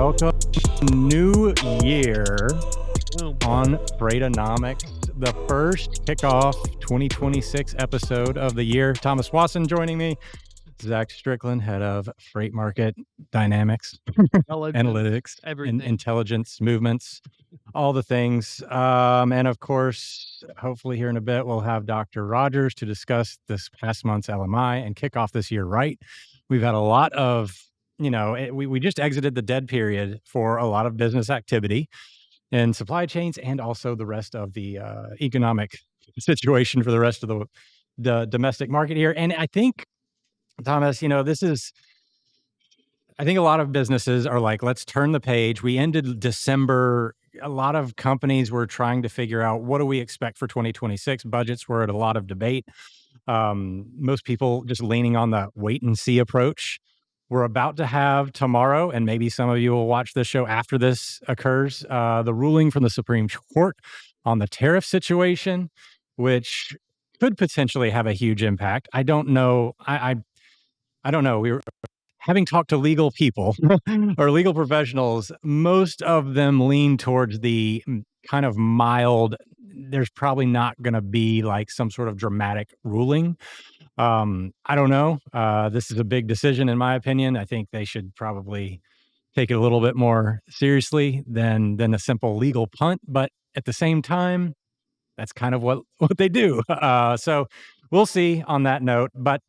Welcome new year on Freightonomics, the first kickoff 2026 episode of the year. Thomas Wasson joining me, Zach Strickland, head of Freight Market Dynamics, Analytics, and Intelligence Movements, all the things. And of course, hopefully here in a bit, we'll have Dr. Rogers to discuss this past month's LMI and kick off this year right. We've had a lot of, we just exited the dead period for a lot of business activity in supply chains and also the rest of the economic situation for the rest of the domestic market here. And I think, Thomas, I think a lot of businesses are like, let's turn the page. We ended December. A lot of companies were trying to figure out, what do we expect for 2026? Budgets were at a lot of debate. Most people just leaning on the wait and see approach. We're about to have tomorrow, and maybe some of you will watch this show after this occurs, the ruling from the Supreme Court on the tariff situation, which could potentially have a huge impact. I don't know. I don't know. We were having talked to legal people or legal professionals. Most of them lean towards the kind of mild. There's probably not going to be like some sort of dramatic ruling. I don't know. This is a big decision, in my opinion. I think they should probably take it a little bit more seriously than a simple legal punt. But at the same time, that's kind of what they do. So we'll see on that note. But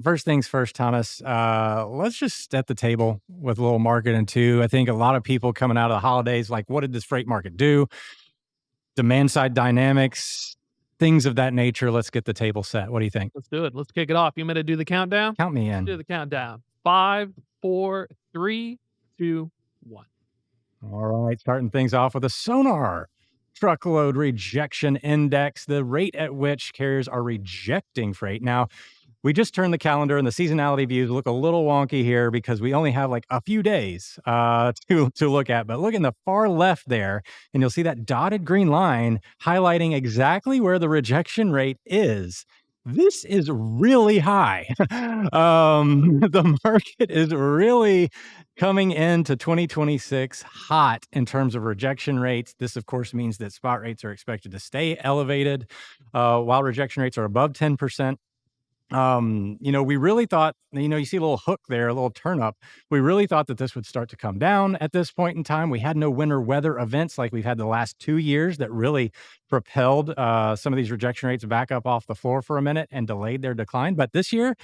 first things first, Thomas, let's just set the table with a little market and two. I think a lot of people coming out of the holidays, like, what did this freight market do? Demand side dynamics, things of that nature. Let's get the table set. What do you think? Let's do it. Let's kick it off. You want me to do the countdown? Count me in. Let's do the countdown. 5, 4, 3, 2, 1. All right. Starting things off with a Sonar truckload rejection index, the rate at which carriers are rejecting freight. Now, we just turned the calendar and the seasonality views look a little wonky here because we only have like a few days to look at. But look in the far left there, and you'll see that dotted green line highlighting exactly where the rejection rate is. This is really high. The market is really coming into 2026 hot in terms of rejection rates. This, of course, means that spot rates are expected to stay elevated while rejection rates are above 10%. We really thought, you see a little hook there, a little turn up. We really thought that this would start to come down at this point in time. We had no winter weather events like we've had the last 2 years that really propelled some of these rejection rates back up off the floor for a minute and delayed their decline. But this year,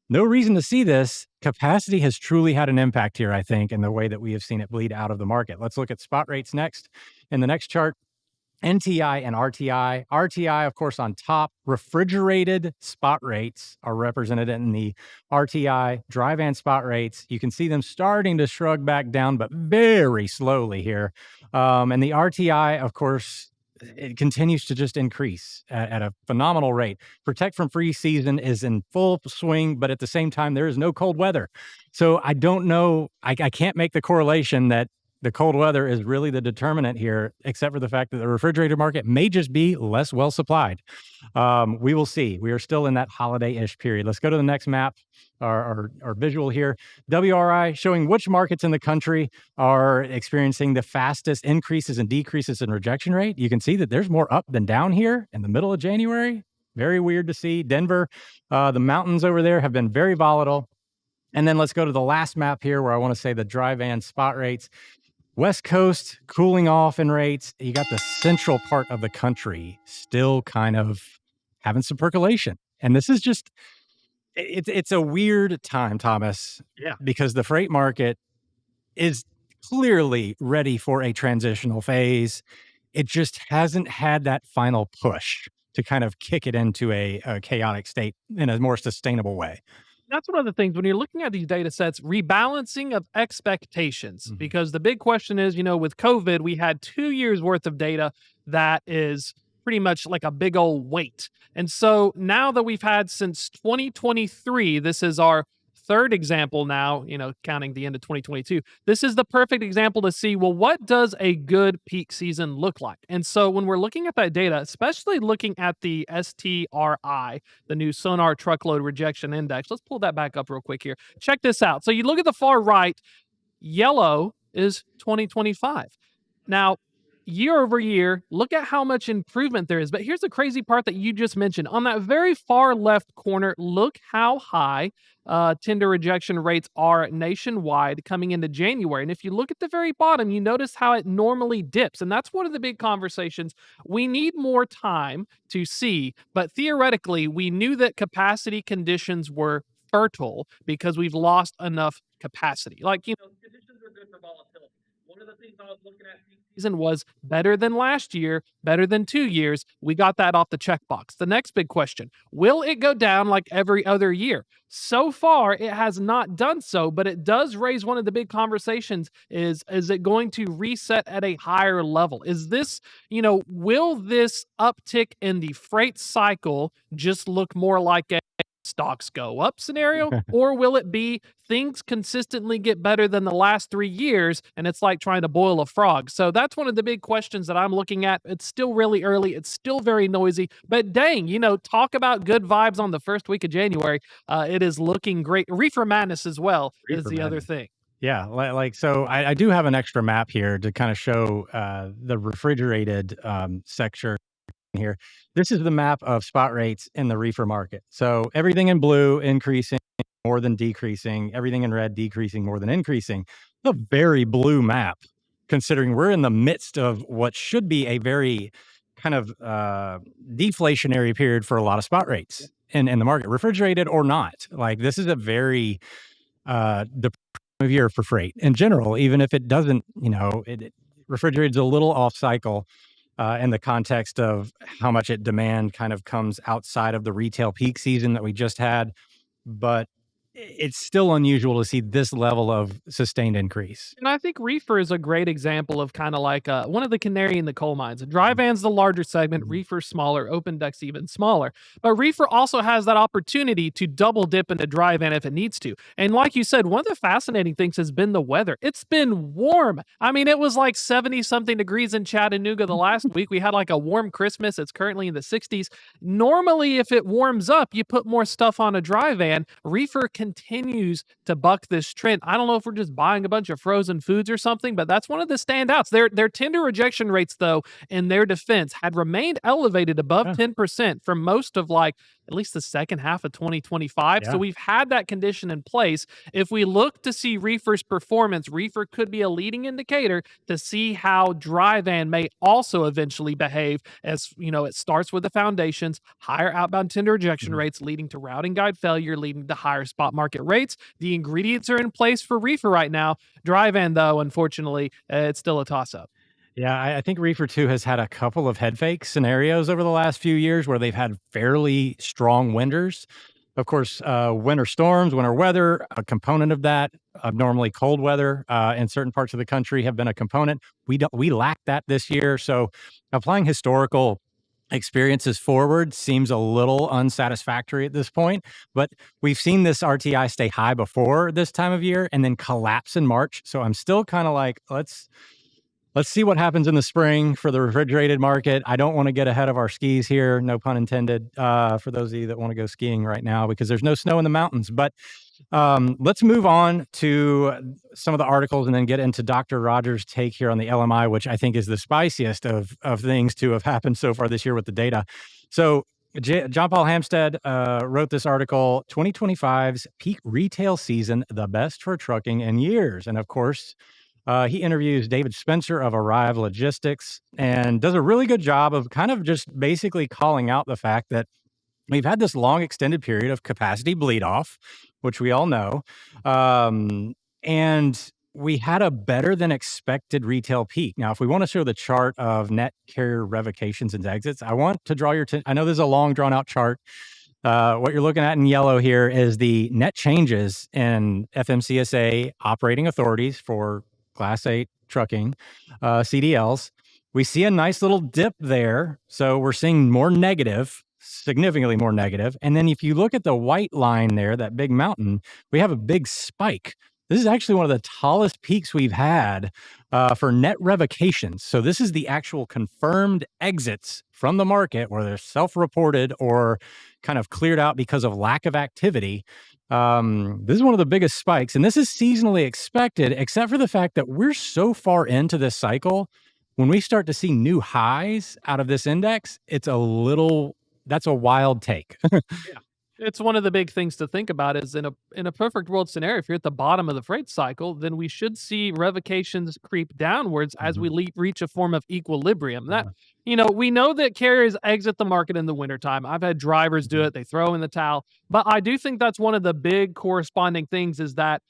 no reason to see this. Capacity has truly had an impact here, I think, in the way that we have seen it bleed out of the market. Let's look at spot rates next. In the next chart, NTI and RTI. RTI, of course, on top. Refrigerated spot rates are represented in the RTI. Dry van spot rates, you can see them starting to shrug back down, but very slowly here. And the RTI, of course, it continues to just increase at a phenomenal rate. Protect from Freeze season is in full swing, but at the same time, there is no cold weather. So I don't know. I can't make the correlation that the cold weather is really the determinant here, except for the fact that the refrigerator market may just be less well supplied. We will see. We are still in that holiday-ish period. Let's go to the next map, our visual here. WRI showing which markets in the country are experiencing the fastest increases and decreases in rejection rate. You can see that there's more up than down here in the middle of January. Very weird to see. Denver, the mountains over there have been very volatile. And then let's go to the last map here where I want to say the dry van spot rates. West Coast cooling off in rates. You got the central part of the country still kind of having some percolation. And this is just, it's a weird time, Thomas. Yeah. Because the freight market is clearly ready for a transitional phase. It just hasn't had that final push to kind of kick it into a chaotic state in a more sustainable way. That's one of the things when you're looking at these data sets, rebalancing of expectations, because the big question is, with COVID, we had 2 years worth of data that is pretty much like a big old weight. And so now that we've had since 2023, this is our third example now, counting the end of 2022, this is the perfect example to see, well, what does a good peak season look like? And so when we're looking at that data, especially looking at the STRI, the new Sonar Truckload Rejection Index, let's pull that back up real quick here. Check this out. So you look at the far right, yellow is 2025. Now, year over year, look at how much improvement there is. But here's the crazy part that you just mentioned. On that very far left corner, look how high tender rejection rates are nationwide coming into January. And if you look at the very bottom, you notice how it normally dips. And that's one of the big conversations. We need more time to see, but theoretically, we knew that capacity conditions were fertile because we've lost enough capacity. Like, conditions are good for volatility. One of the things I was looking at peak season was better than last year, better than 2 years. We got that off the checkbox. The next big question, will it go down like every other year? So far, it has not done so, but it does raise one of the big conversations is it going to reset at a higher level? Is this, will this uptick in the freight cycle just look more like a stocks go up scenario, or will it be things consistently get better than the last 3 years and it's like trying to boil a frog? So that's one of the big questions that I'm looking at. It's still really early, it's still very noisy, but dang, talk about good vibes on the first week of January. It is looking great. Reefer madness as well is the other thing. Yeah, so I do have an extra map here to kind of show the refrigerated sector here. This is the map of spot rates in the reefer market. So everything in blue increasing more than decreasing, everything in red decreasing more than increasing. A very blue map, considering we're in the midst of what should be a very kind of deflationary period for a lot of spot rates in the market, refrigerated or not. Like, this is a very depressive year for freight in general, even if it doesn't, refrigerated's a little off cycle. In the context of how much demand kind of comes outside of the retail peak season that we just had. But it's still unusual to see this level of sustained increase. And I think reefer is a great example of kind of like one of the canary in the coal mines. Dry van's the larger segment, reefer smaller, open deck's even smaller. But reefer also has that opportunity to double dip into dry van if it needs to. And like you said, one of the fascinating things has been the weather. It's been warm. I mean, it was like 70 something degrees in Chattanooga the last week. We had like a warm Christmas. It's currently in the 60s. Normally, if it warms up, you put more stuff on a dry van. Reefer continues to buck this trend. I don't know if we're just buying a bunch of frozen foods or something, but that's one of the standouts. Their tender rejection rates, though, in their defense, had remained elevated above 10% for most of at least the second half of 2025. Yeah. So we've had that condition in place. If we look to see reefer's performance, reefer could be a leading indicator to see how dry van may also eventually behave, as it starts with the foundations, higher outbound tender rejection rates leading to routing guide failure, leading to higher spot market rates. The ingredients are in place for reefer right now. Dry van, though, unfortunately, it's still a toss-up. Yeah, I think Reefer 2 has had a couple of head fake scenarios over the last few years where they've had fairly strong winters. Of course, winter storms, winter weather, a component of that. Abnormally cold weather in certain parts of the country have been a component. We lack that this year. So applying historical experiences forward seems a little unsatisfactory at this point, but we've seen this RTI stay high before this time of year and then collapse in March. So I'm still kind of like, let's see what happens in the spring for the refrigerated market. I don't want to get ahead of our skis here, no pun intended, for those of you that want to go skiing right now, because there's no snow in the mountains. But let's move on to some of the articles and then get into Dr. Rogers' take here on the LMI, which I think is the spiciest of things to have happened so far this year with the data. So John Paul Hampstead wrote this article, 2025's peak retail season, the best for trucking in years. And of course, he interviews David Spencer of Arrive Logistics and does a really good job of kind of just basically calling out the fact that we've had this long extended period of capacity bleed off, which we all know. And we had a better than expected retail peak. Now, if we want to show the chart of net carrier revocations and exits, I want to draw your attention. I know this is a long drawn out chart. What you're looking at in yellow here is the net changes in FMCSA operating authorities for Class 8 trucking, CDLs. We see a nice little dip there. So we're seeing more negative, significantly more negative. And then if you look at the white line there, that big mountain, we have a big spike. This is actually one of the tallest peaks we've had for net revocations. So this is the actual confirmed exits from the market where they're self-reported or kind of cleared out because of lack of activity. This is one of the biggest spikes, and this is seasonally expected, except for the fact that we're so far into this cycle. When we start to see new highs out of this index, that's a wild take. Yeah. It's one of the big things to think about is in a perfect world scenario, if you're at the bottom of the freight cycle, then we should see revocations creep downwards as we reach a form of equilibrium. That we know that carriers exit the market in the wintertime. I've had drivers do it, they throw in the towel. But I do think that's one of the big corresponding things is that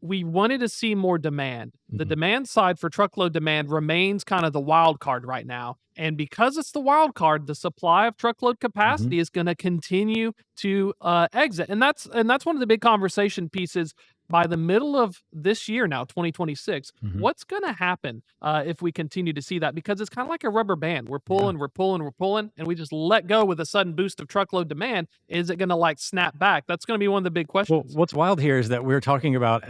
we wanted to see more demand. The demand side for truckload demand remains kind of the wild card right now. And because it's the wild card, the supply of truckload capacity is going to continue to exit. And that's one of the big conversation pieces by the middle of this year now, 2026. What's going to happen if we continue to see that? Because it's kind of like a rubber band. We're pulling, we're pulling, we're pulling, and we just let go with a sudden boost of truckload demand. Is it going to like snap back? That's going to be one of the big questions. Well, what's wild here is that we're talking about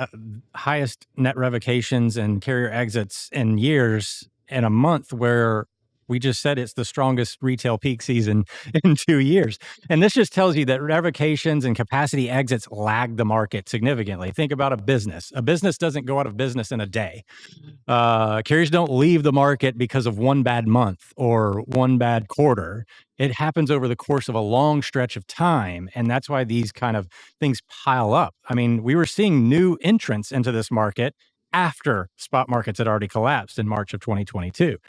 highest net revocations and carrier exits in years in a month where we just said it's the strongest retail peak season in 2 years. And this just tells you that revocations and capacity exits lag the market significantly. Think about a business. A business doesn't go out of business in a day. Carriers don't leave the market because of one bad month or one bad quarter. It happens over the course of a long stretch of time. And that's why these kind of things pile up. I mean, we were seeing new entrants into this market after spot markets had already collapsed in March of 2022.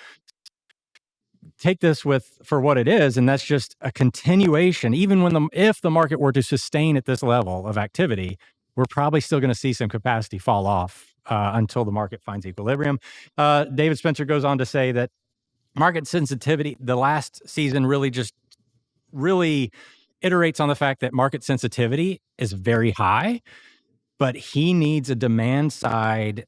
Take this for what it is, and that's just a continuation. Even if the market were to sustain at this level of activity, we're probably still going to see some capacity fall off until the market finds equilibrium. David Spencer goes on to say that market sensitivity, the last season really iterates on the fact that market sensitivity is very high, but he needs a demand side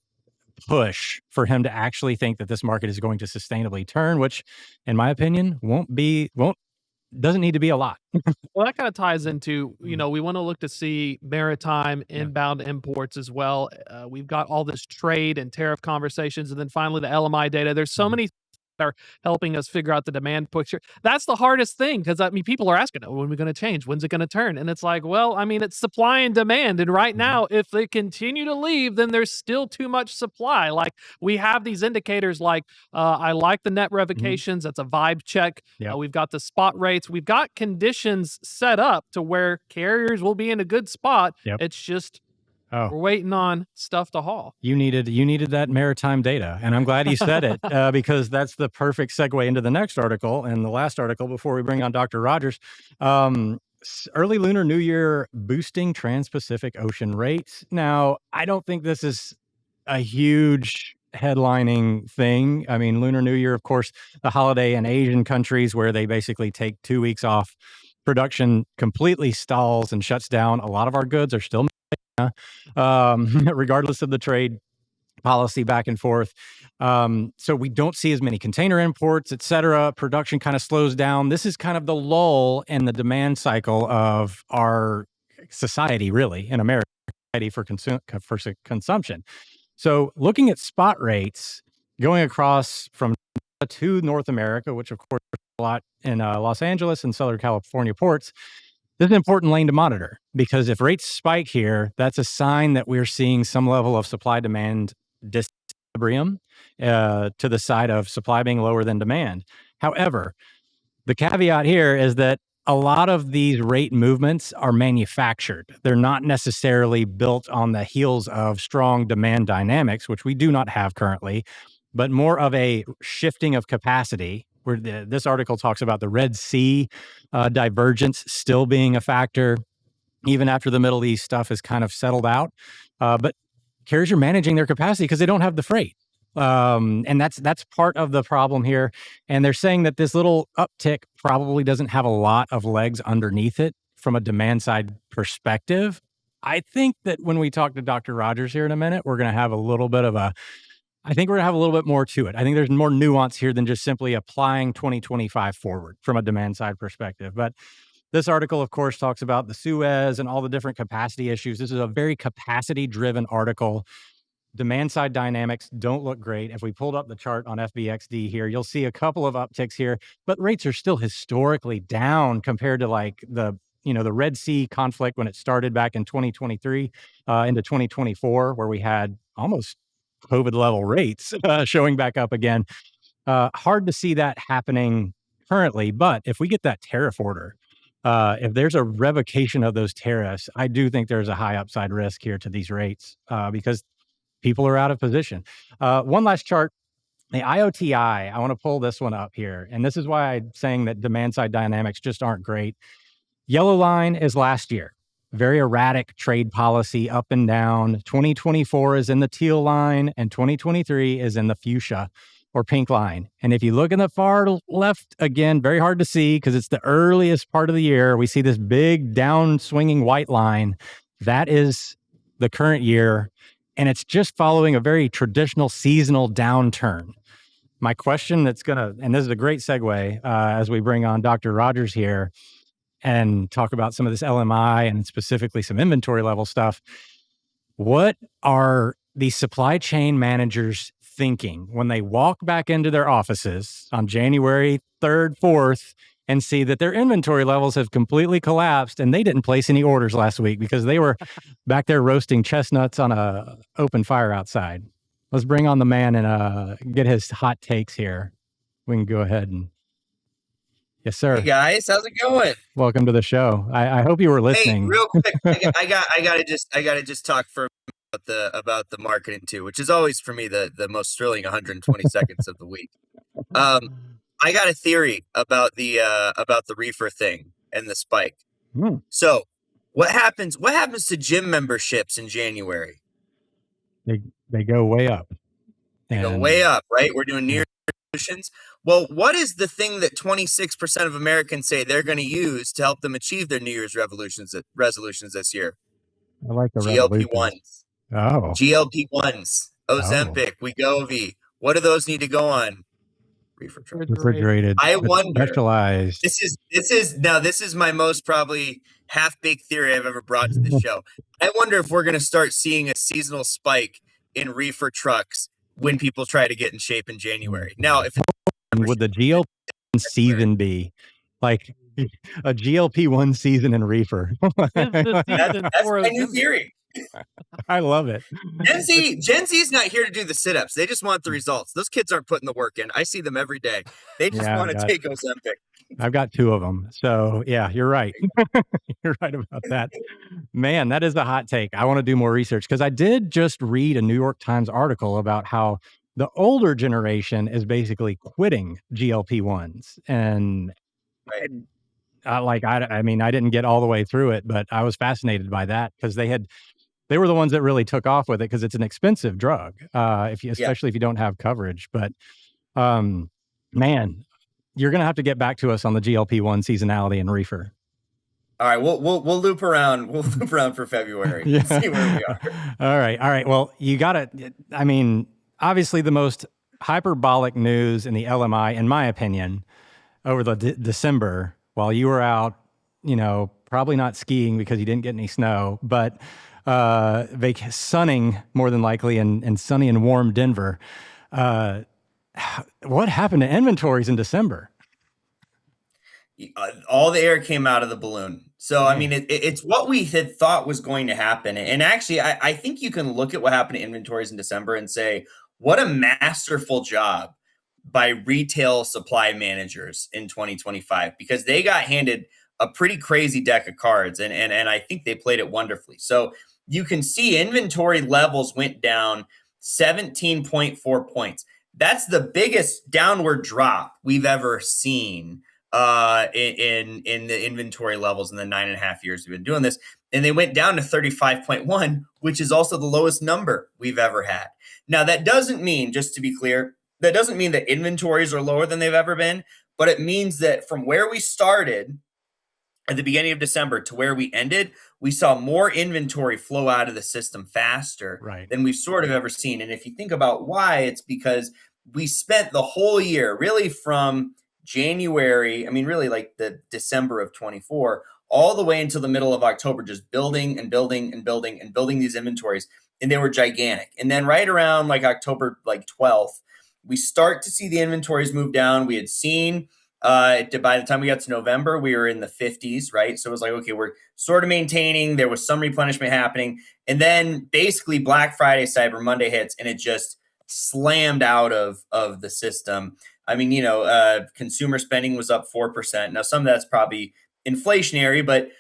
push for him to actually think that this market is going to sustainably turn, which in my opinion doesn't need to be a lot. Well, that kind of ties into, we want to look to see maritime inbound imports as well. We've got all this trade and tariff conversations, and then finally the LMI data. There's so many are helping us figure out the demand picture. That's the hardest thing because people are asking, when are we going to change? When's it going to turn? And it's like, well, it's supply and demand. And right now, if they continue to leave, then there's still too much supply. Like we have these indicators like, I like the net revocations. That's a vibe check. We've got the spot rates. We've got conditions set up to where carriers will be in a good spot. It's just, we're waiting on stuff to haul. You needed that maritime data, and I'm glad you said it because that's the perfect segue into the next article and the last article before we bring on Dr. Rogers. Early Lunar New Year boosting Trans-Pacific Ocean rates. Now, I don't think this is a huge headlining thing. I mean, Lunar New Year, of course, the holiday in Asian countries where they basically take 2 weeks off. Production completely stalls and shuts down. A lot of our goods are still regardless of the trade policy back and forth. So we don't see as many container imports, et cetera. Production kind of slows down. This is kind of the lull in the demand cycle of our society, really, in America, for consumption. So looking at spot rates going across from to North America, which of course a lot in Los Angeles and Southern California ports, this is an important lane to monitor because if rates spike here, that's a sign that we're seeing some level of supply-demand disequilibrium to the side of supply being lower than demand. However, the caveat here is that a lot of these rate movements are manufactured. They're not necessarily built on the heels of strong demand dynamics, which we do not have currently, but more of a shifting of capacity where this article talks about the Red Sea divergence still being a factor, even after the Middle East stuff has kind of settled out. But carriers are managing their capacity because they don't have the freight. And that's part of the problem here. And they're saying that this little uptick probably doesn't have a lot of legs underneath it from a demand side perspective. I think that when we talk to Dr. Rogers here in a minute, we're going to have a little bit more to it. I think there's more nuance here than just simply applying 2025 forward from a demand side perspective. But this article, of course, talks about the Suez and all the different capacity issues. This is a very capacity-driven article. Demand side dynamics don't look great. If we pulled up the chart on FBXD here, you'll see a couple of upticks here, but rates are still historically down compared to like the the Red Sea conflict when it started back in 2023 into 2024, where we had almost COVID level rates showing back up again. Hard to see that happening currently, but if we get that tariff order, if there's a revocation of those tariffs, I do think there's a high upside risk here to these rates because people are out of position. One last chart, the IOTI, I want to pull this one up here. And this is why I'm saying that demand side dynamics just aren't great. Yellow line is last year. Very erratic trade policy up and down. 2024 is in the teal line and 2023 is in the fuchsia or pink line. And if you look in the far left, again, very hard to see because it's the earliest part of the year. We see this big down swinging white line. That is the current year. And it's just following a very traditional seasonal downturn. My question and this is a great segue as we bring on Dr. Rogers here and talk about some of this LMI and specifically some inventory level stuff. What are these supply chain managers thinking when they walk back into their offices on January 3rd, 4th, and see that their inventory levels have completely collapsed and they didn't place any orders last week because they were back there roasting chestnuts on a open fire outside? Let's bring on the man and get his hot takes here. We can go ahead and... Yes, sir. Hey guys, how's it going? Welcome to the show. I hope you were listening. Hey, real quick, I gotta just talk for about the marketing too, which is always for me the most thrilling 120 seconds of the week. I got a theory about the reefer thing and the spike. So, what happens to gym memberships in January? They go way up. They go way up, right? We're doing New Year's resolutions. Well, what is the thing that 26% of Americans say they're going to use to help them achieve their New Year's resolutions this year? I like the GLP-1s. Oh. GLP-1s. Ozempic, Wegovy. What do those need to go on? Refrigerated. I wonder. Specialized. This is my most probably half-baked theory I've ever brought to the show. I wonder if we're going to start seeing a seasonal spike in reefer trucks when people try to get in shape in January. Now, if would the GLP season be like a GLP-1 season in reefer? That's my new theory. I love it. Gen Z is not here to do the sit-ups. They just want the results. Those kids aren't putting the work in. I see them every day. They just want to take Ozempic. I've got 2 of them. So yeah, you're right. You're right about that. Man, that is a hot take. I want to do more research because I did just read a New York Times article about how the older generation is basically quitting GLP-1s. And right. I mean, I didn't get all the way through it, but I was fascinated by that because they were the ones that really took off with it because it's an expensive drug, especially if you don't have coverage. But man, you're going to have to get back to us on the GLP-1 seasonality and reefer. All right, we'll loop around. We'll loop around for February. Yeah. See where we are. All right. Well, you got to. I mean, obviously, the most hyperbolic news in the LMI, in my opinion, over the December while you were out, probably not skiing because you didn't get any snow, but sunning more than likely in sunny and warm Denver. What happened to inventories in December? All the air came out of the balloon. So, I mean, it's what we had thought was going to happen. And actually, I think you can look at what happened to inventories in December and say, what a masterful job by retail supply managers in 2025, because they got handed a pretty crazy deck of cards. And I think they played it wonderfully. So you can see inventory levels went down 17.4 points. That's the biggest downward drop we've ever seen in the inventory levels in the 9.5 years we've been doing this. And they went down to 35.1, which is also the lowest number we've ever had. Now, that doesn't mean, just to be clear, that doesn't mean that inventories are lower than they've ever been, but it means that from where we started at the beginning of December to where we ended, we saw more inventory flow out of the system faster than we've sort of ever seen. And if you think about why, it's because we spent the whole year, really from January, I mean, really like the December of 24, all the way until the middle of October, just building and building and building and building these inventories. And they were gigantic. And then right around like October, like 12th, we start to see the inventories move down. We had seen By the time we got to November, we were in the 50s, right? So it was like, okay, we're sort of maintaining. There was some replenishment happening. And then basically Black Friday, Cyber Monday hits, and it just slammed out of the system. I mean, consumer spending was up 4%. Now, some of that's probably inflationary, but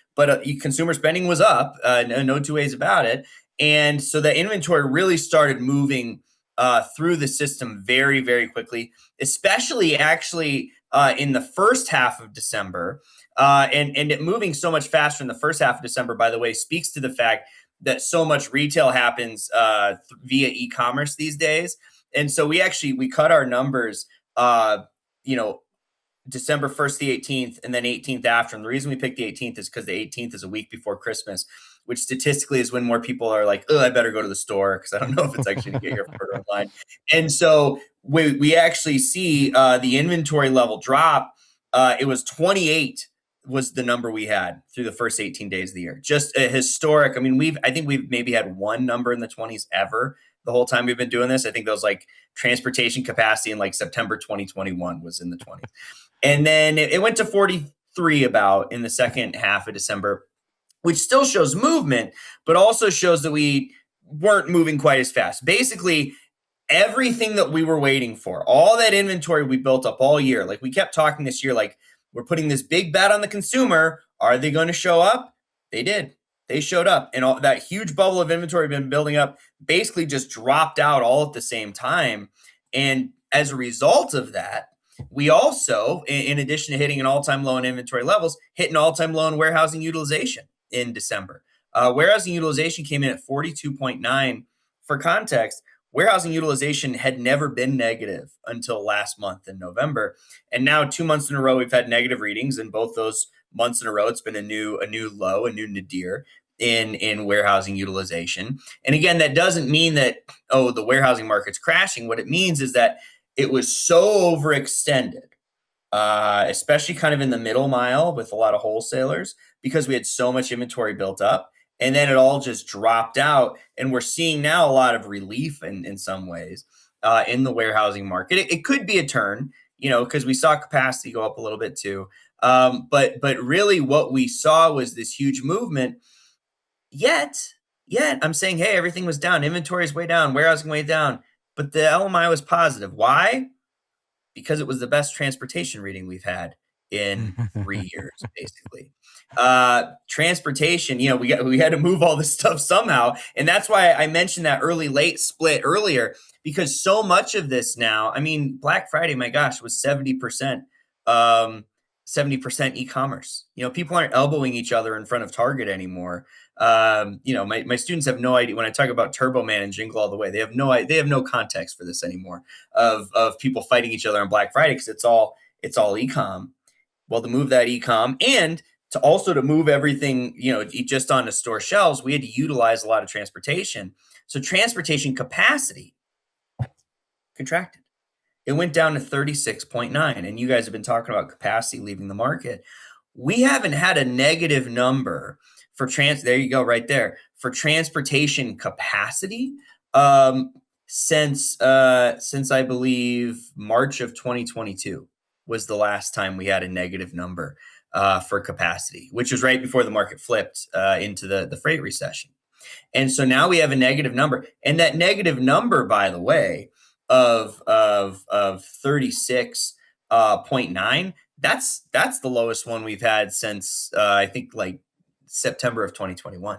consumer spending was up, no two ways about it. And so the inventory really started moving through the system very, very quickly, especially actually in the first half of December. And it moving so much faster in the first half of December, by the way, speaks to the fact that so much retail happens via e-commerce these days. And so we cut our numbers, December 1st, the 18th, and then 18th after. And the reason we picked the 18th is because the 18th is a week before Christmas, which statistically is when more people are like, oh, I better go to the store because I don't know if it's actually going to get here for online. And so we actually see the inventory level drop. It was 28 was the number we had through the first 18 days of the year. Just a historic. I mean, I think we've maybe had one number in the 20s ever the whole time we've been doing this. I think those like transportation capacity in like September 2021 was in the 20s. And then it went to 43 about in the second half of December, which still shows movement, but also shows that we weren't moving quite as fast. Basically, everything that we were waiting for, all that inventory we built up all year, like we kept talking this year, like we're putting this big bet on the consumer. Are they going to show up? They did. They showed up. And all that huge bubble of inventory been building up basically just dropped out all at the same time. And as a result of that, we also, in addition to hitting an all-time low in inventory levels, hit an all-time low in warehousing utilization in December. Warehousing utilization came in at 42.9. For context, warehousing utilization had never been negative until last month in November. And now 2 months in a row, we've had negative readings. And both those months in a row, it's been a new low, a new nadir in warehousing utilization. And again, that doesn't mean that, the warehousing market's crashing. What it means is that it was so overextended, especially kind of in the middle mile with a lot of wholesalers, because we had so much inventory built up. And then it all just dropped out. And we're seeing now a lot of relief in some ways in the warehousing market. It could be a turn, because we saw capacity go up a little bit too. But really what we saw was this huge movement. Yet I'm saying, hey, everything was down. Inventory is way down. Warehousing way down. But the LMI was positive. Why? Because it was the best transportation reading we've had in 3 years, basically. Transportation, we had to move all this stuff somehow. And that's why I mentioned that early-late split earlier, because so much of this now, I mean, Black Friday, my gosh, was 70%, 70% e-commerce. People aren't elbowing each other in front of Target anymore. My students have no idea when I talk about Turbo Man and Jingle All the Way. They have no context for this anymore of people fighting each other on Black Friday because it's all e-com. Well, to move that e-com and to move everything, just on the store shelves, we had to utilize a lot of transportation. So transportation capacity contracted. It went down to 36.9. And you guys have been talking about capacity leaving the market. We haven't had a negative number for there you go, right there, for transportation capacity since I believe March of 2022 was the last time we had a negative number for capacity, which was right before the market flipped into the freight recession. And so now we have a negative number, and that negative number, by the way, of 36.9, that's the lowest one we've had since I think like September of 2021.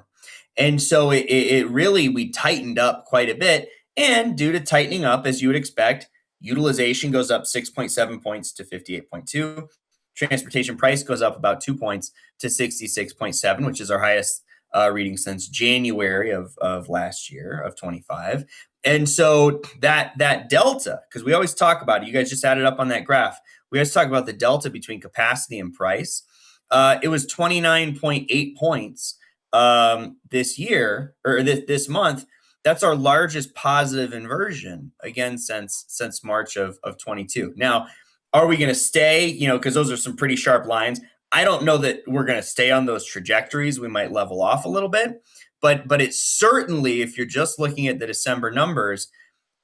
And so it really, we tightened up quite a bit. And due to tightening up, as you would expect, utilization goes up 6.7 points to 58.2. Transportation price goes up about 2 points to 66.7, which is our highest reading since January of last year of 25. And so that delta, because we always talk about it, you guys just added up on that graph. We always talk about the delta between capacity and price. It was 29.8 points this year, or this month. That's our largest positive inversion, again, since March of 22. Now, are we going to stay, because those are some pretty sharp lines. I don't know that we're going to stay on those trajectories. We might level off a little bit, but it's certainly, if you're just looking at the December numbers,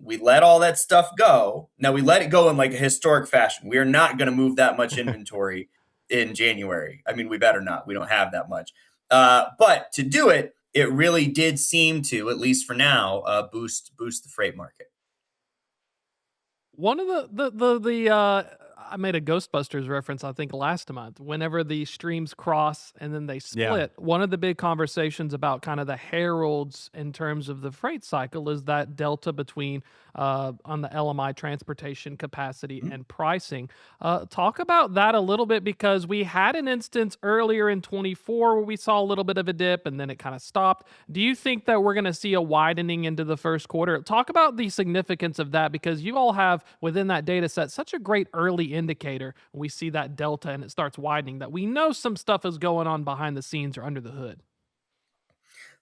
We let all that stuff go. Now we let it go in like a historic fashion. We are not going to move that much inventory in January. I mean, we better not. We don't have that much. But to do it, it really did seem to, at least for now, boost the freight market. One of the I made a Ghostbusters reference, I think, last month. Whenever the streams cross and then they split, one of the big conversations about kind of the heralds in terms of the freight cycle is that delta between on the LMI transportation capacity and pricing. Talk about that a little bit, because we had an instance earlier in 24 where we saw a little bit of a dip and then it kind of stopped. Do you think that we're going to see a widening into the first quarter? Talk about the significance of that, because you all have within that data set such a great early indicator when we see that delta and it starts widening, that we know some stuff is going on behind the scenes or under the hood.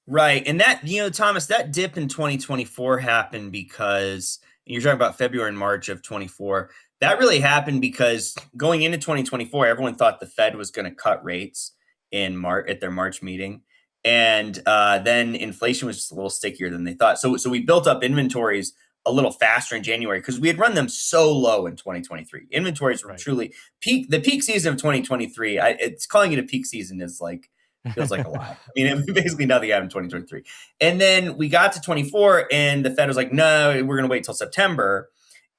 Right. And that, Thomas, that dip in 2024 happened because you're talking about February and March of 24. That really happened because going into 2024, everyone thought the Fed was going to cut rates in at their March meeting. And then inflation was just a little stickier than they thought. So we built up inventories a little faster in January because we had run them so low in 2023. Inventories were truly peak. The peak season of 2023, it's calling it a peak season is like, feels like a lie. I mean, basically nothing happened in 2023. And then we got to 24 and the Fed was like, no, we're going to wait till September.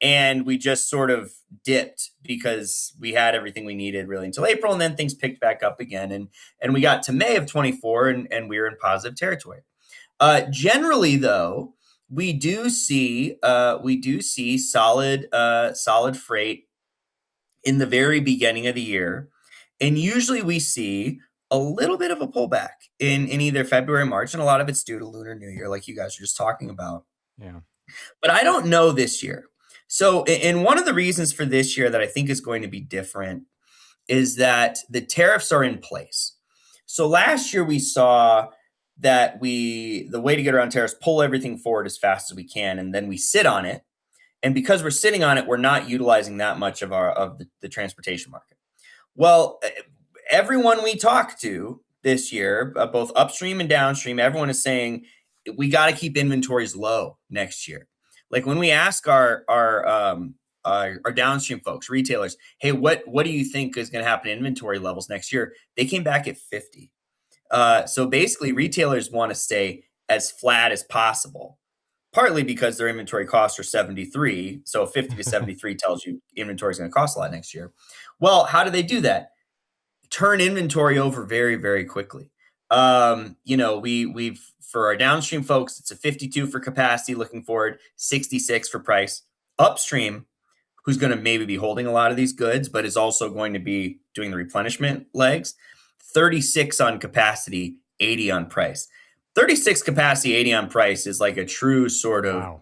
And we just sort of dipped because we had everything we needed really until April. And then things picked back up again. And we got to May of 24 and we were in positive territory. Generally, though, we do see solid freight in the very beginning of the year. And usually we see a little bit of a pullback in either February, March, and a lot of it's due to Lunar New Year, like you guys are just talking about. Yeah. But I don't know this year. So, and one of the reasons for this year that I think is going to be different is that the tariffs are in place. So last year we saw that the way to get around tariffs, pull everything forward as fast as we can, and then we sit on it. And because we're sitting on it, we're not utilizing that much of the transportation market. Well, everyone we talk to this year, both upstream and downstream, everyone is saying we got to keep inventories low next year. Like when we ask our downstream folks, retailers, hey, what do you think is going to happen to inventory levels next year? They came back at 50. So basically, retailers want to stay as flat as possible, partly because their inventory costs are 73. So 50 to 73 tells you inventory is going to cost a lot next year. Well, how do they do that? Turn inventory over very, very quickly. We've for our downstream folks, it's a 52 for capacity looking forward, 66 for price. Upstream, who's going to maybe be holding a lot of these goods, but is also going to be doing the replenishment legs, 36 on capacity, 80 on price. 36 capacity, 80 on price is like a true sort of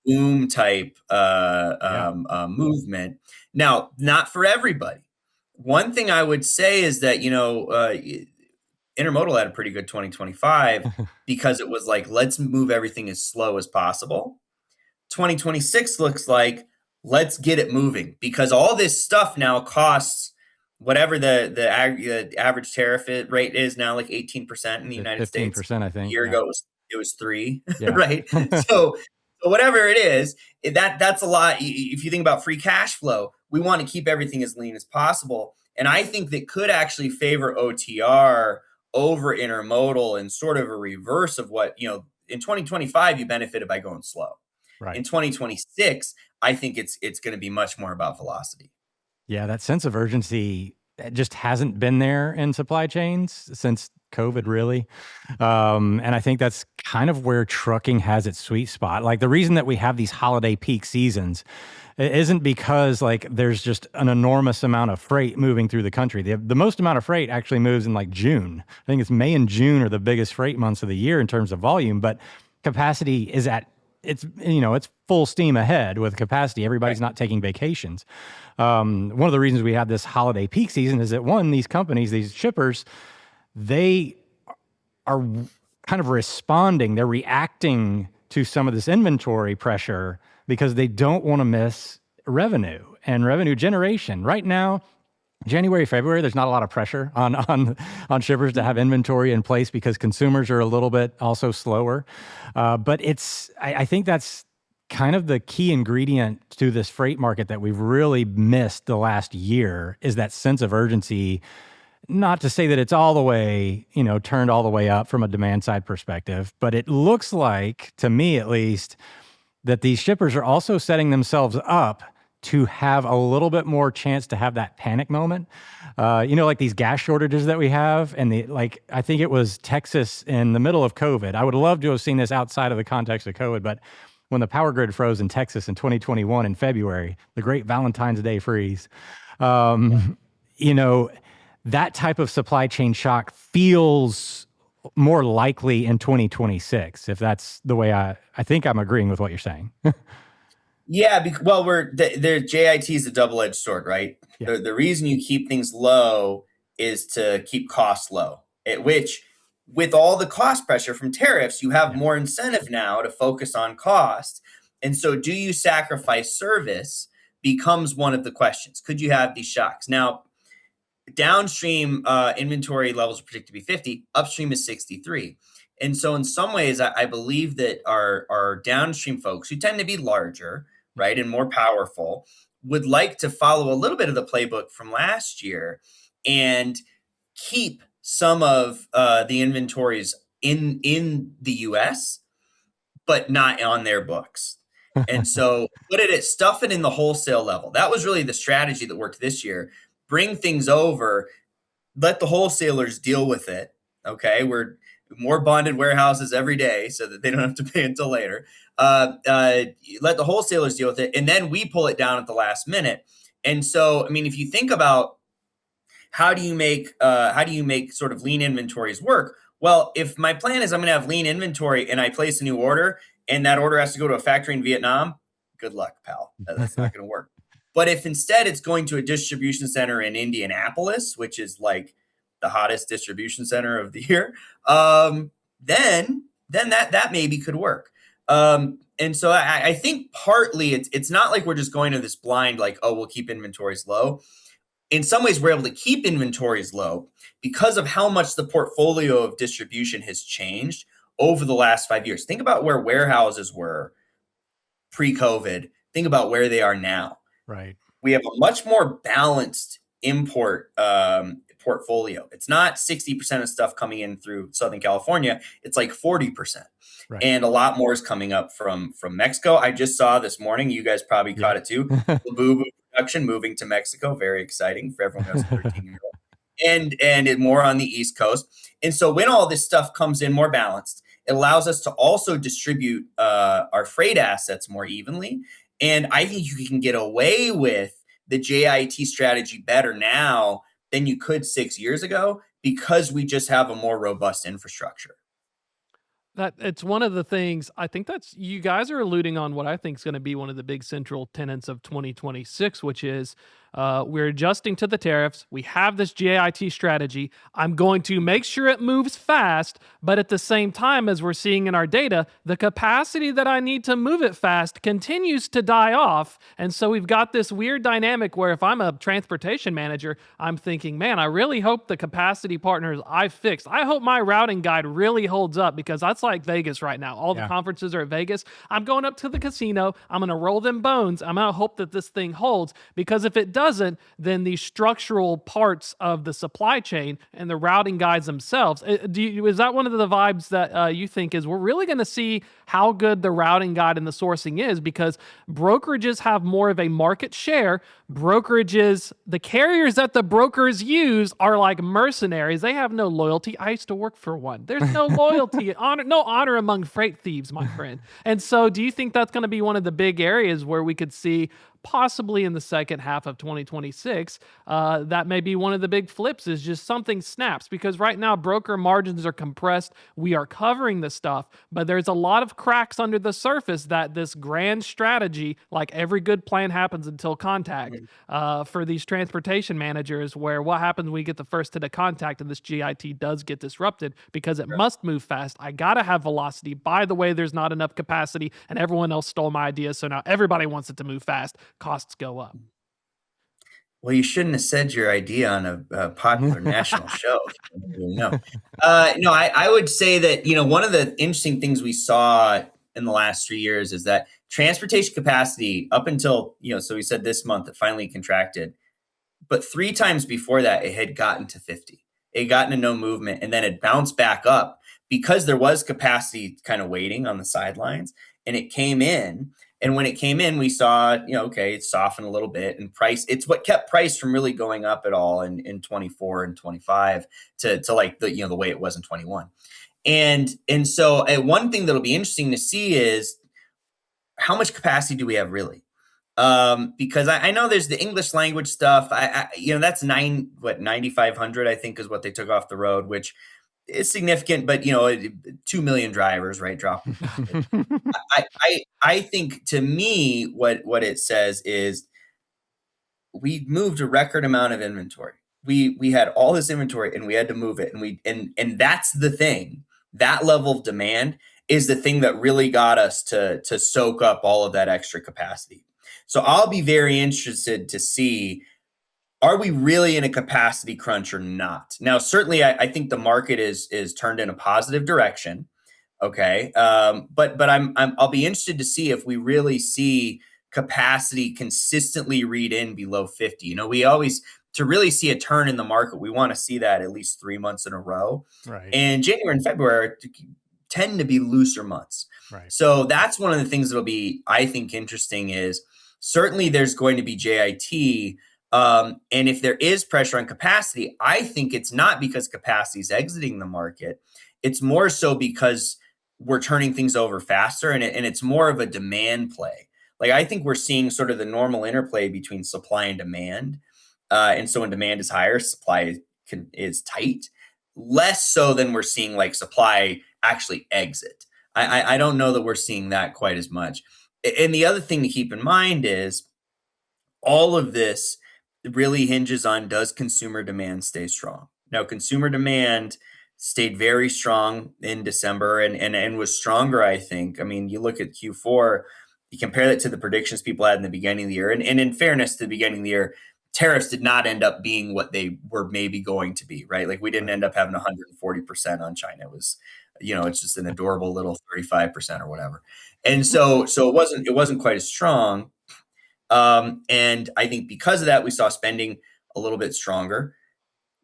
boom type movement. Now, not for everybody. One thing I would say is that, intermodal had a pretty good 2025 because it was like, let's move everything as slow as possible. 2026 looks like, let's get it moving because all this stuff now costs whatever the average tariff rate is now, like 18% in the United States. 15%, I think. A year ago, it was 3, yeah. right? So whatever it is, that's a lot. If you think about free cash flow, we want to keep everything as lean as possible. And I think that could actually favor OTR over intermodal and sort of a reverse of what, in 2025, you benefited by going slow. Right. In 2026, I think it's going to be much more about velocity. Yeah, that sense of urgency just hasn't been there in supply chains since COVID, really. And I think that's kind of where trucking has its sweet spot. Like the reason that we have these holiday peak seasons isn't because like there's just an enormous amount of freight moving through the country. The most amount of freight actually moves in like June. I think it's May and June are the biggest freight months of the year in terms of volume, but capacity is at it's full steam ahead with capacity. Everybody's not taking vacations. One of the reasons we have this holiday peak season is that these companies, these shippers, they are kind of responding. They're reacting to some of this inventory pressure because they don't want to miss revenue and revenue generation. Right now, January, February, there's not a lot of pressure on shippers to have inventory in place because consumers are a little bit also slower. But I think that's kind of the key ingredient to this freight market that we've really missed the last year is that sense of urgency. Not to say that it's all the way, turned all the way up from a demand side perspective, but it looks like, to me at least, that these shippers are also setting themselves up to have a little bit more chance to have that panic moment. Like these gas shortages that we have, and I think it was Texas in the middle of COVID. I would love to have seen this outside of the context of COVID, but when the power grid froze in Texas in 2021 in February, the great Valentine's Day freeze, that type of supply chain shock feels more likely in 2026, if that's the way I think I'm agreeing with what you're saying. Yeah, JIT is a double-edged sword, right? Yeah. The reason you keep things low is to keep costs low, which with all the cost pressure from tariffs, you have more incentive now to focus on cost. And so do you sacrifice service becomes one of the questions. Could you have these shocks? Now, downstream inventory levels are predicted to be 50, upstream is 63. And so in some ways, I believe that our downstream folks who tend to be larger, right, and more powerful would like to follow a little bit of the playbook from last year and keep some of the inventories in the US, but not on their books. And so stuff it in the wholesale level. That was really the strategy that worked this year. Bring things over, let the wholesalers deal with it. Okay, we're more bonded warehouses every day so that they don't have to pay until later. Let the wholesalers deal with it, and then we pull it down at the last minute. And so, I mean, if you think about how do you make sort of lean inventories work? Well, if my plan is I'm going to have lean inventory and I place a new order and that order has to go to a factory in Vietnam, good luck, pal. That's not going to work. But if instead it's going to a distribution center in Indianapolis, which is like the hottest distribution center of the year, then that maybe could work. And so I think partly it's not like we're just going to this blind, like, oh, we'll keep inventories low. In some ways, we're able to keep inventories low because of how much the portfolio of distribution has changed over the last 5 years. Think about where warehouses were pre-COVID. Think about where they are now. Right. We have a much more balanced import portfolio. It's not 60% of stuff coming in through Southern California. It's like 40%. Right. And a lot more is coming up from Mexico. I just saw this morning, you guys probably caught it too, Labubu production moving to Mexico. Very exciting for everyone who has a 13-year-old. And more on the East Coast. And so when all this stuff comes in more balanced, it allows us to also distribute our freight assets more evenly. And I think you can get away with the JIT strategy better now than you could 6 years ago because we just have a more robust infrastructure. That it's one of the things I think that's you guys are alluding on what I think is going to be one of the big central tenets of 2026, which is we're adjusting to the tariffs. We have this JIT strategy. I'm going to make sure it moves fast, but at the same time, as we're seeing in our data, the capacity that I need to move it fast continues to die off. And so we've got this weird dynamic where if I'm a transportation manager, I'm thinking, man, I really hope the capacity partners I fixed, I hope my routing guide really holds up because that's like Vegas right now. All the conferences are at Vegas. I'm going up to the casino. I'm going to roll them bones. I'm going to hope that this thing holds because if it doesn't, then the structural parts of the supply chain and the routing guides themselves, is that one of the vibes that you think is we're really going to see how good the routing guide and the sourcing is because brokerages have more of a market share. Brokerages, the carriers that the brokers use are like mercenaries. They have no loyalty. I used to work for one. There's no loyalty, no honor among freight thieves, my friend. And so do you think that's going to be one of the big areas where we could see possibly in the second half of 2026, that may be one of the big flips is just something snaps because right now broker margins are compressed. We are covering the stuff, but there's a lot of cracks under the surface that this grand strategy, like every good plan happens until contact for these transportation managers where what happens when we get the first hit of contact and this GIT does get disrupted because it must move fast. I got to have velocity. By the way, there's not enough capacity and everyone else stole my idea. So now everybody wants it to move fast. Costs go up. Well, you shouldn't have said your idea on a popular national show. No, I would say that, one of the interesting things we saw in the last 3 years is that transportation capacity up until, so we said this month it finally contracted, but 3 times before that it had gotten to 50. It had gotten to no movement, and then it bounced back up because there was capacity kind of waiting on the sidelines, and it came in. And when it came in, we saw, okay, it softened a little bit, and price, it's what kept price from really going up at all in 24 and 25 to like the way it was in 21. And so one thing that'll be interesting to see is how much capacity do we have really? Because I know there's the English language stuff. That's 9,500, I think, is what they took off the road, which is significant, but 2 million drivers, right? Drop. I think, to me, what it says is we moved a record amount of inventory. We had all this inventory and we had to move it, and that's the thing. That level of demand is the thing that really got us to soak up all of that extra capacity. So I'll be very interested to see, are we really in a capacity crunch or not? Now, certainly, I think the market is turned in a positive direction. Okay, but I'll be interested to see if we really see capacity consistently read in below 50. We always, to really see a turn in the market, we want to see that at least 3 months in a row. Right. And January and February tend to be looser months. Right. So that's one of the things that'll be, I think, interesting is certainly there's going to be JIT. And if there is pressure on capacity, I think it's not because capacity is exiting the market. It's more so because we're turning things over faster, and it's more of a demand play. Like, I think we're seeing sort of the normal interplay between supply and demand. And so when demand is higher, supply is tight. Less so than we're seeing like supply actually exit. I don't know that we're seeing that quite as much. And the other thing to keep in mind is all of this really hinges on, does consumer demand stay strong? Now, consumer demand stayed very strong in December and was stronger, I think. I mean, you look at Q4, you compare that to the predictions people had in the beginning of the year. And in fairness, to the beginning of the year, tariffs did not end up being what they were maybe going to be, right? Like, we didn't end up having 140% on China. It was, it's just an adorable little 35% or whatever. And so it wasn't quite as strong. And I think because of that, we saw spending a little bit stronger.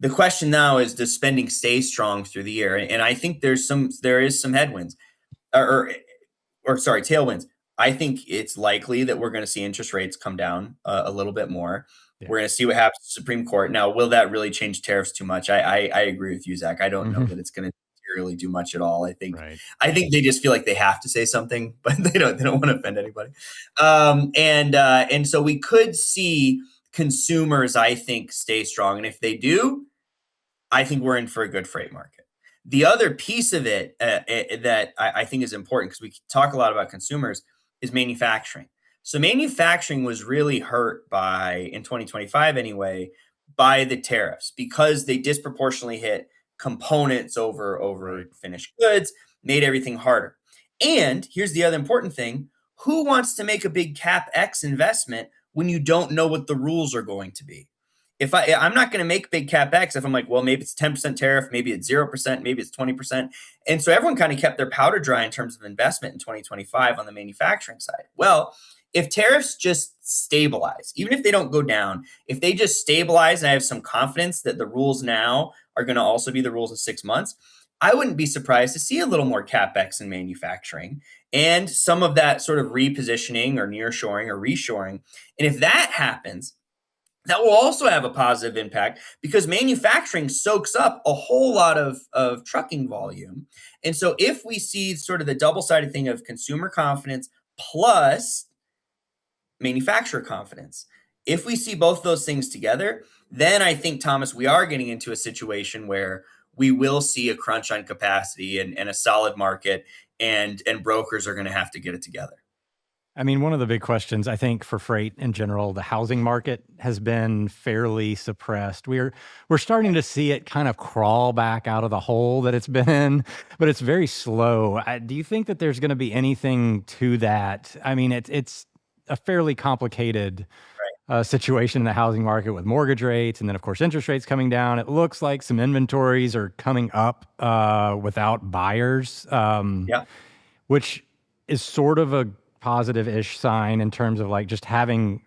The question now is, does spending stay strong through the year? And I think there is some headwinds or tailwinds. I think it's likely that we're going to see interest rates come down a little bit more. Yeah. We're going to see what happens to the Supreme Court. Now, will that really change tariffs too much? I agree with you, Zach. I don't know that it's going to really do much at all. I think they just feel like they have to say something, but they don't want to offend anybody. And so we could see consumers, I think, stay strong. And if they do, I think we're in for a good freight market. The other piece of it that I think is important, because we talk a lot about consumers, is manufacturing. So manufacturing was really hurt in 2025 anyway, by the tariffs, because they disproportionately hit components over finished goods, made everything harder. And here's the other important thing: who wants to make a big CapEx investment when you don't know what the rules are going to be? If I'm not going to make big CapEx if I'm like, well, maybe it's 10% tariff, maybe it's 0%, maybe it's 20%. And so everyone kind of kept their powder dry in terms of investment in 2025 on the manufacturing side. Well, if tariffs just stabilize, even if they don't go down, if they just stabilize and I have some confidence that the rules now are going to also be the rules in 6 months, I wouldn't be surprised to see a little more CapEx in manufacturing and some of that sort of repositioning or nearshoring or reshoring. And if that happens, that will also have a positive impact, because manufacturing soaks up a whole lot of trucking volume. And so if we see sort of the double-sided thing of consumer confidence plus manufacturer confidence, if we see both those things together, then I think, Thomas, we are getting into a situation where we will see a crunch on capacity and a solid market, and brokers are going to have to get it together. I mean, one of the big questions, I think, for freight in general, the housing market has been fairly suppressed. We're starting to see it kind of crawl back out of the hole that it's been in, but it's very slow. Do you think that there's going to be anything to that? I mean, it's a fairly complicated situation in the housing market with mortgage rates, and then, of course, interest rates coming down. It looks like some inventories are coming up without buyers, which is sort of a positive-ish sign in terms of like just having,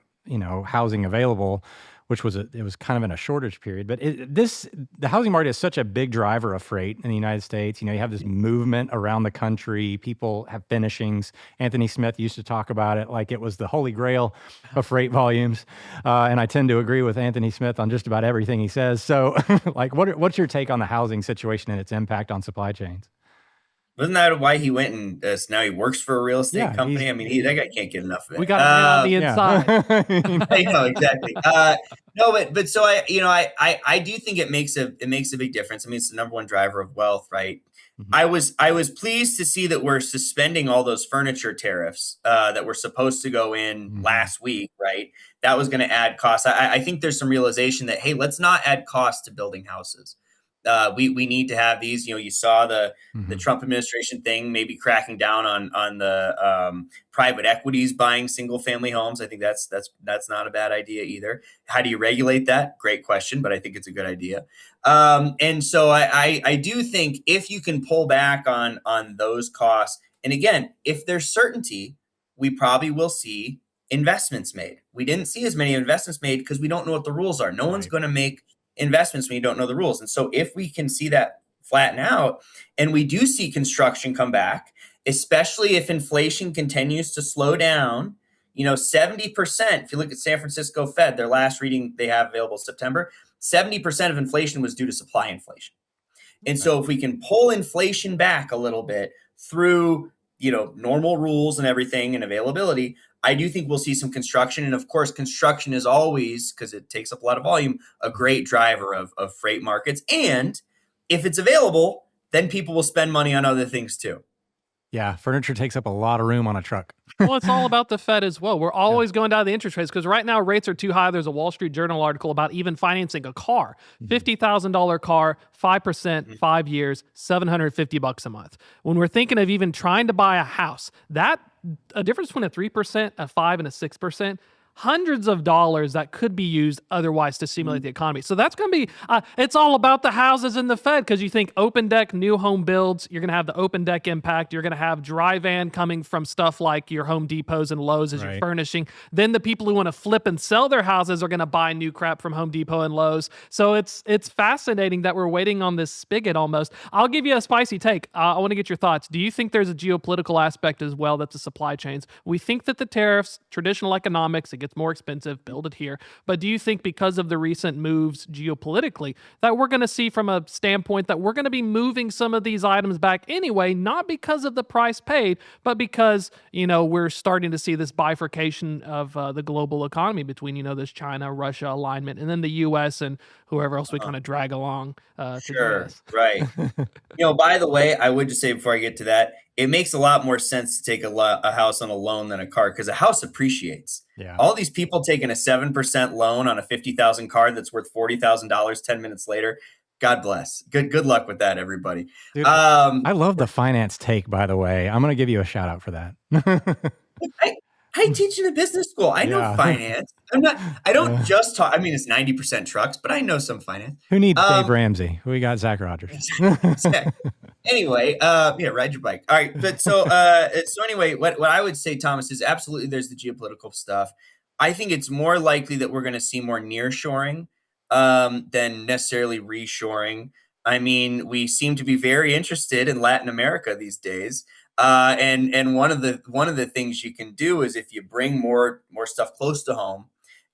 housing available, which it was kind of in a shortage period. But the housing market is such a big driver of freight in the United States. You have this movement around the country. People have finishings. Anthony Smith used to talk about it like it was the holy grail of freight volumes. And I tend to agree with Anthony Smith on just about everything he says. So like, what's your take on the housing situation and its impact on supply chains? Wasn't that why he went and now he works for a real estate company? I mean, that guy can't get enough of it. We got on the inside. I know, exactly. No, but so I do think it makes a big difference. I mean, it's the number one driver of wealth, right? Mm-hmm. I was pleased to see that we're suspending all those furniture tariffs that were supposed to go in last week, right? That was going to add costs. I think there's some realization that, hey, let's not add costs to building houses. We need to have these. You saw the Trump administration thing, maybe cracking down on the private equities buying single family homes. I think that's not a bad idea either. How do you regulate that? Great question, but I think it's a good idea. And so I do think if you can pull back on those costs, and again, if there's certainty, we probably will see investments made. We didn't see as many investments made because we don't know what the rules are. No one's going to make investments when you don't know the rules. And so if we can see that flatten out and we do see construction come back, especially if inflation continues to slow down, 70%, if you look at San Francisco Fed, their last reading they have available September, 70% of inflation was due to supply inflation. And so if we can pull inflation back a little bit through, normal rules and everything and availability, I do think we'll see some construction. And of course, construction is always, because it takes up a lot of volume, a great driver of freight markets. And if it's available, then people will spend money on other things too. Yeah, furniture takes up a lot of room on a truck. Well, it's all about the Fed as well. We're always going down the interest rates because right now rates are too high. There's a Wall Street Journal article about even financing a car. $50,000 car, 5%, 5 years, $750 a month. When we're thinking of even trying to buy a house, a difference between a 3%, a 5%, and a 6%, hundreds of dollars that could be used otherwise to stimulate the economy. So that's going to be, it's all about the houses in the Fed because you think open deck, new home builds, you're going to have the open deck impact. You're going to have dry van coming from stuff like your Home Depots and Lowe's as you're furnishing. Then the people who want to flip and sell their houses are going to buy new crap from Home Depot and Lowe's. So it's fascinating that we're waiting on this spigot almost. I'll give you a spicy take. I want to get your thoughts. Do you think there's a geopolitical aspect as well that's the supply chains? We think that the tariffs, traditional economics, it gets more expensive, build it here. But do you think because of the recent moves geopolitically that we're going to see from a standpoint that we're going to be moving some of these items back anyway, not because of the price paid, but because, we're starting to see this bifurcation of the global economy between, this China-Russia alignment and then the U.S. and whoever else we kind of drag along. Sure, right. By the way, I would just say before I get to that, it makes a lot more sense to take a house on a loan than a car because a house appreciates. Yeah. All these people taking a 7% loan on a $50,000 car that's worth $40,000 10 minutes later. God bless. Good luck with that, everybody. Dude, I love the finance take, by the way. I'm going to give you a shout out for that. I teach in a business school. I know finance. I don't just talk. I mean, it's 90% trucks, but I know some finance. Who needs Dave Ramsey? We got Zac Rogers. Anyway, ride your bike. All right. But so anyway, what I would say, Thomas, is absolutely there's the geopolitical stuff. I think it's more likely that we're going to see more nearshoring than necessarily reshoring. I mean, we seem to be very interested in Latin America these days. And one of the things you can do is if you bring more stuff close to home,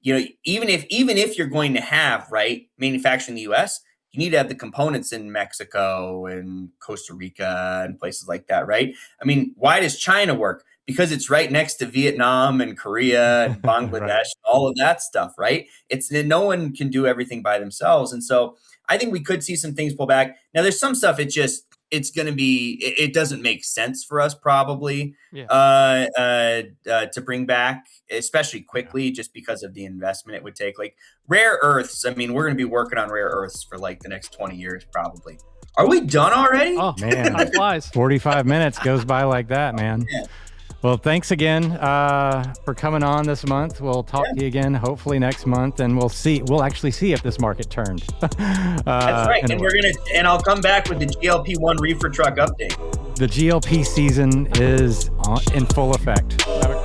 even if you're going to have manufacturing in the U.S., you need to have the components in Mexico and Costa Rica and places like that, right? I mean, why does China work? Because it's right next to Vietnam and Korea and Bangladesh, all of that stuff, right? No one can do everything by themselves. And so I think we could see some things pull back. Now, there's some stuff it doesn't make sense for us probably to bring back, especially quickly, just because of the investment it would take. Like rare earths. I mean, we're going to be working on rare earths for like the next 20 years probably. Are we done already? Oh man, time flies. 45 minutes goes by like that, man. Yeah. Well, thanks again for coming on this month. We'll talk to you again hopefully next month, and we'll actually see if this market turned. That's right. And I'll come back with the GLP-1 reefer truck update. The GLP season is in full effect. Have a